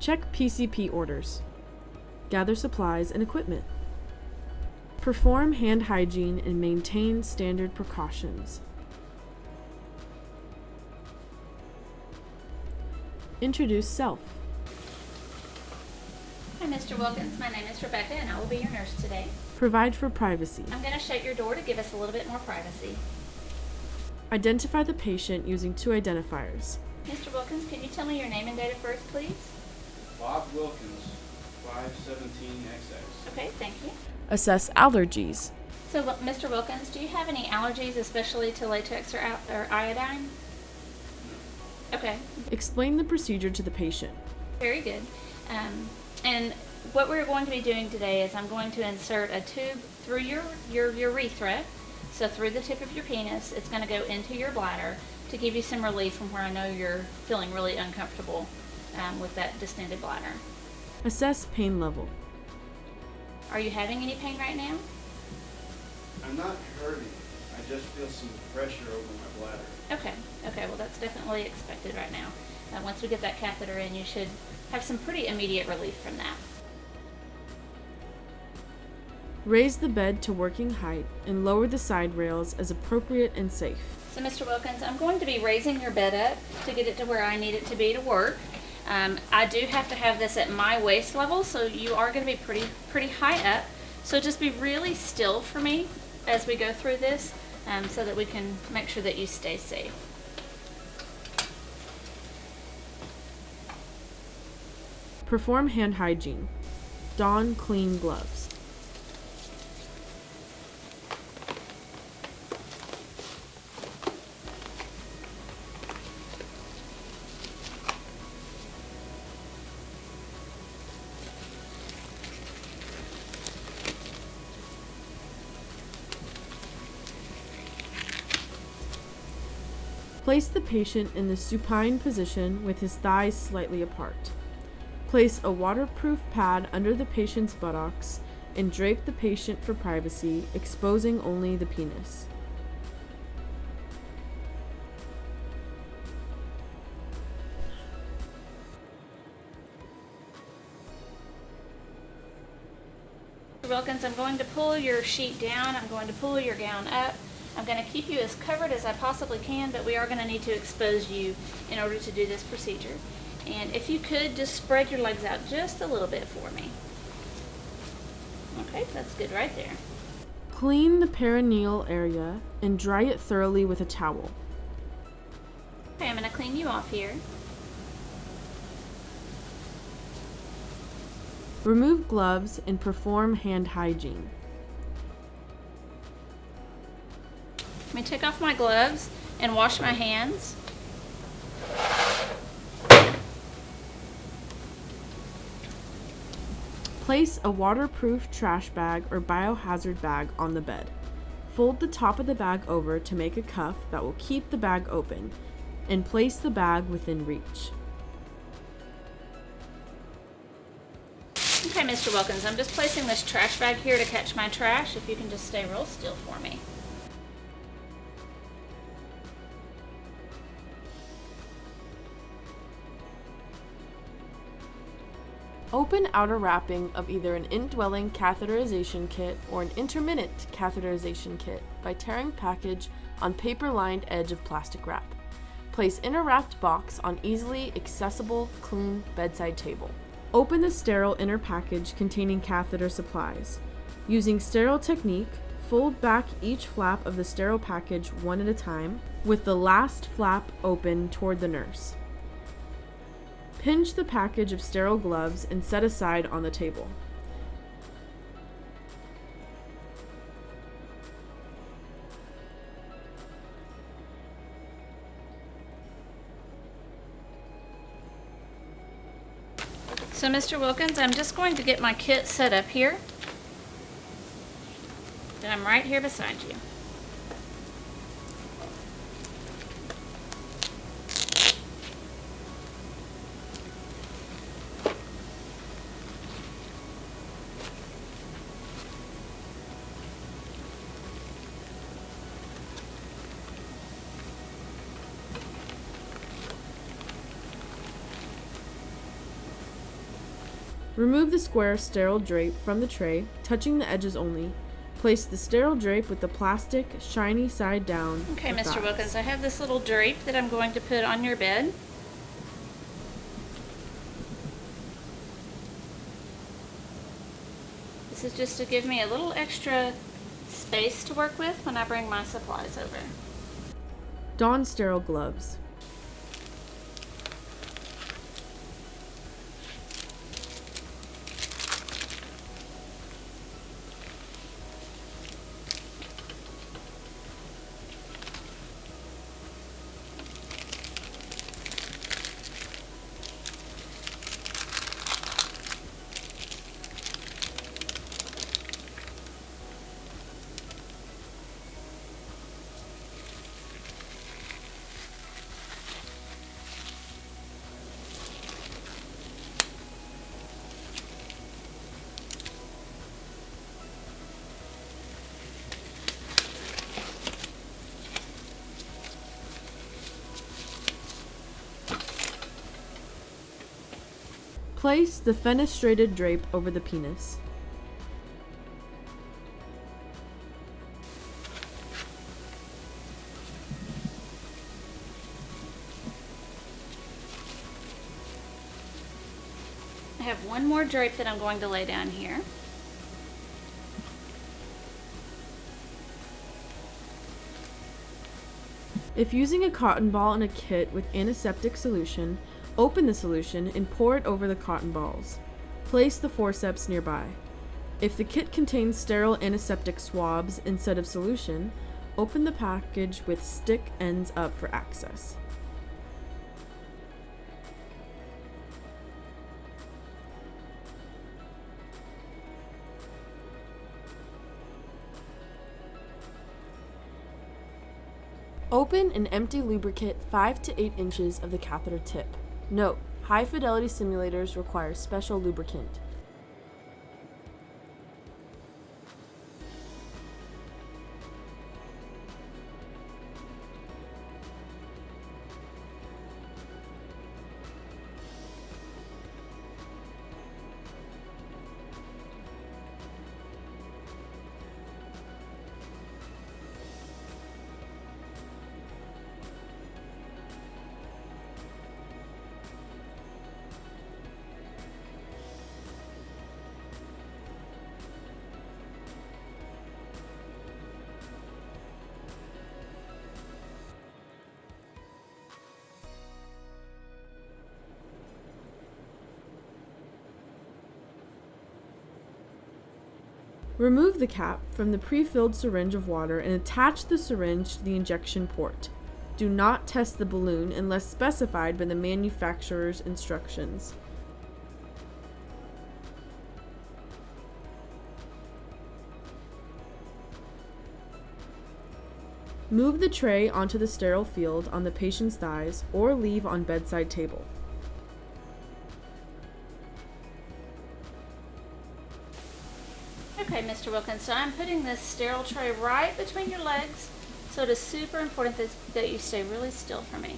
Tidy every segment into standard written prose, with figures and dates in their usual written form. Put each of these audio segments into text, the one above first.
Check PCP orders. Gather supplies and equipment. Perform hand hygiene and maintain standard precautions. Introduce self. Hi, Mr. Wilkins. My name is Rebecca, and I will be your nurse today. Provide for privacy. I'm going to shut your door to give us a little bit more privacy. Identify the patient using two identifiers. Mr. Wilkins, can you tell me your name and date of birth, please? Bob Wilkins, 517XX. Okay, thank you. Assess allergies. So, Mr. Wilkins, do you have any allergies, especially to latex or iodine? Okay. Explain the procedure to the patient. Very good. And what we're going to be doing today is I'm going to insert a tube through your urethra, so through the tip of your penis. It's going to go into your bladder to give you some relief from where I know you're feeling really uncomfortable with that distended bladder. Assess pain level. Are you having any pain right now? I'm not hurting. I just feel some pressure over my bladder. Okay, well that's definitely expected right now. Once we get that catheter in, you should have some pretty immediate relief from that. Raise the bed to working height and lower the side rails as appropriate and safe. So Mr. Wilkins, I'm going to be raising your bed up to get it to where I need it to be to work. I do have to have this at my waist level, so you are going to be pretty high up. So just be really still for me as we go through this so that we can make sure that you stay safe. Perform hand hygiene. Don clean gloves. Place the patient in the supine position with his thighs slightly apart. Place a waterproof pad under the patient's buttocks and drape the patient for privacy, exposing only the penis. Mr. Wilkins, I'm going to pull your sheet down. I'm going to pull your gown up. I'm going to keep you as covered as I possibly can, but we are going to need to expose you in order to do this procedure. And if you could, just spread your legs out just a little bit for me. Okay, that's good right there. Clean the perineal area and dry it thoroughly with a towel. Okay, I'm going to clean you off here. Remove gloves and perform hand hygiene. Let me take off my gloves and wash my hands. Place a waterproof trash bag or biohazard bag on the bed. Fold the top of the bag over to make a cuff that will keep the bag open, and place the bag within reach. Okay, Mr. Wilkins, I'm just placing this trash bag here to catch my trash. If you can just stay real still for me. Open outer wrapping of either an indwelling catheterization kit or an intermittent catheterization kit by tearing package on paper-lined edge of plastic wrap. Place inner wrapped box on easily accessible, clean bedside table. Open the sterile inner package containing catheter supplies. Using sterile technique, fold back each flap of the sterile package one at a time, with the last flap open toward the nurse. Pinch the package of sterile gloves and set aside on the table. So, Mr. Wilkins, I'm just going to get my kit set up here. And I'm right here beside you. Remove the square sterile drape from the tray, touching the edges only. Place the sterile drape with the plastic, shiny side down. Okay, Mr. Wilkins, I have this little drape that I'm going to put on your bed. This is just to give me a little extra space to work with when I bring my supplies over. Don sterile gloves. Place the fenestrated drape over the penis. I have one more drape that I'm going to lay down here. If using a cotton ball in a kit with antiseptic solution, open the solution and pour it over the cotton balls. Place the forceps nearby. If the kit contains sterile antiseptic swabs instead of solution, open the package with stick ends up for access. Open and empty lubricant 5 to 8 inches of the catheter tip. Note: high fidelity simulators require special lubricant. Remove the cap from the pre-filled syringe of water and attach the syringe to the injection port. Do not test the balloon unless specified by the manufacturer's instructions. Move the tray onto the sterile field on the patient's thighs or leave on bedside table. Okay, Mr. Wilkins, so I'm putting this sterile tray right between your legs, so it is super important that you stay really still for me.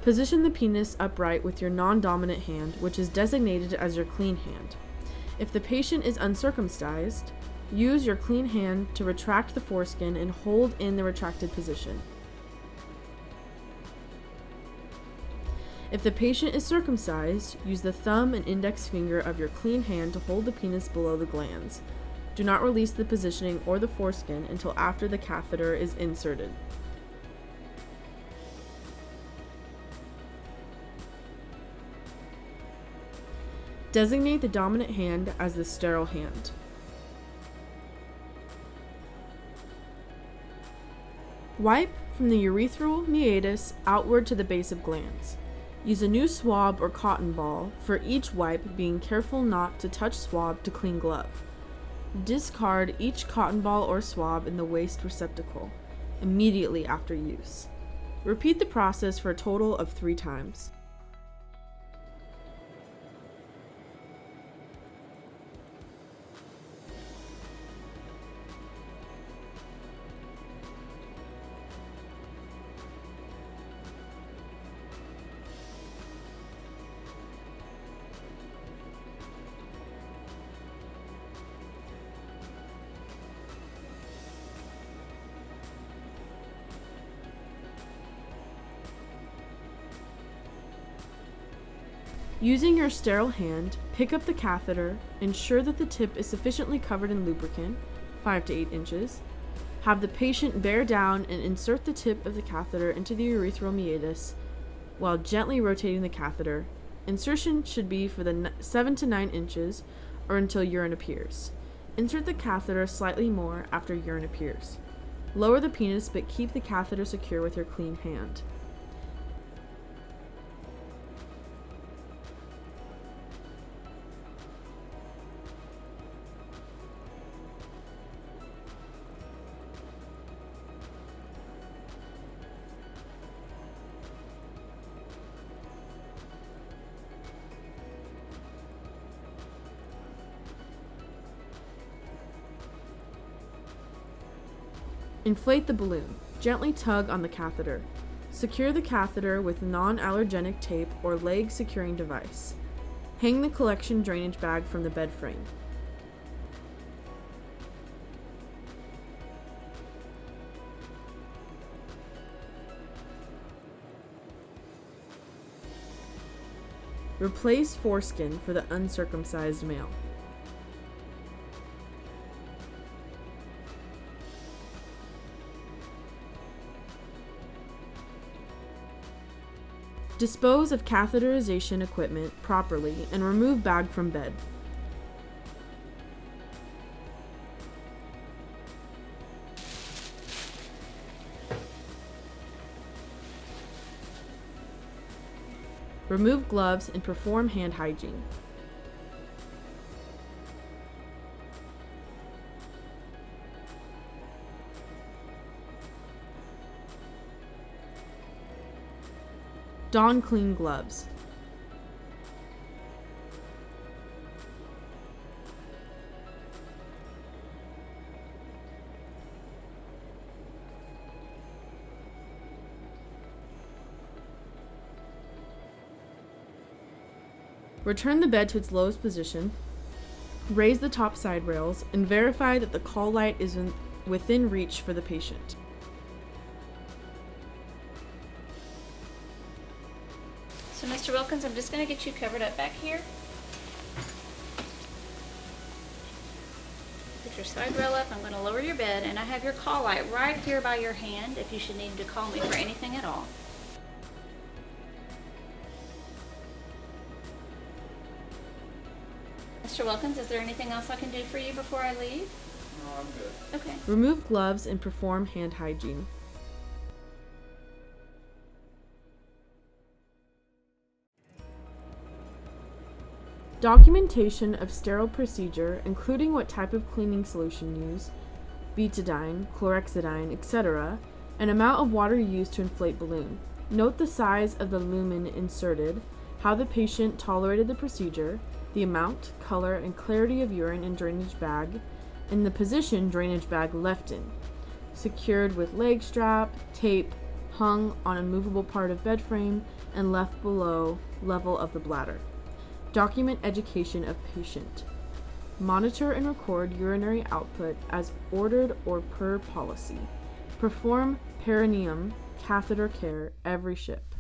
Position the penis upright with your non-dominant hand, which is designated as your clean hand. If the patient is uncircumcised, use your clean hand to retract the foreskin and hold in the retracted position. If the patient is circumcised, use the thumb and index finger of your clean hand to hold the penis below the glands. Do not release the positioning or the foreskin until after the catheter is inserted. Designate the dominant hand as the sterile hand. Wipe from the urethral meatus outward to the base of glands. Use a new swab or cotton ball for each wipe, being careful not to touch swab to clean glove. Discard each cotton ball or swab in the waste receptacle immediately after use. Repeat the process for a total of 3 times. Using your sterile hand, pick up the catheter, ensure that the tip is sufficiently covered in lubricant, 5 to 8 inches. Have the patient bear down and insert the tip of the catheter into the urethral meatus while gently rotating the catheter. Insertion should be for the 7 to 9 inches or until urine appears. Insert the catheter slightly more after urine appears. Lower the penis but keep the catheter secure with your clean hand. Inflate the balloon. Gently tug on the catheter. Secure the catheter with non-allergenic tape or leg securing device. Hang the collection drainage bag from the bed frame. Replace foreskin for the uncircumcised male. Dispose of catheterization equipment properly and remove bag from bed. Remove gloves and perform hand hygiene. Don clean gloves. Return the bed to its lowest position. Raise the top side rails and verify that the call light is within reach for the patient. So Mr. Wilkins, I'm just going to get you covered up back here. Put your side rail up. I'm going to lower your bed, and I have your call light right here by your hand if you should need to call me for anything at all. Mr. Wilkins, is there anything else I can do for you before I leave? No, I'm good. Okay. Remove gloves and perform hand hygiene. Documentation of sterile procedure, including what type of cleaning solution used, betadine, chlorhexidine, etc., and amount of water used to inflate balloon. Note the size of the lumen inserted, how the patient tolerated the procedure, the amount, color, and clarity of urine in drainage bag, and the position drainage bag left in, secured with leg strap, tape, hung on a movable part of bed frame, and left below level of the bladder. Document education of patient. Monitor and record urinary output as ordered or per policy. Perform perineum catheter care every shift.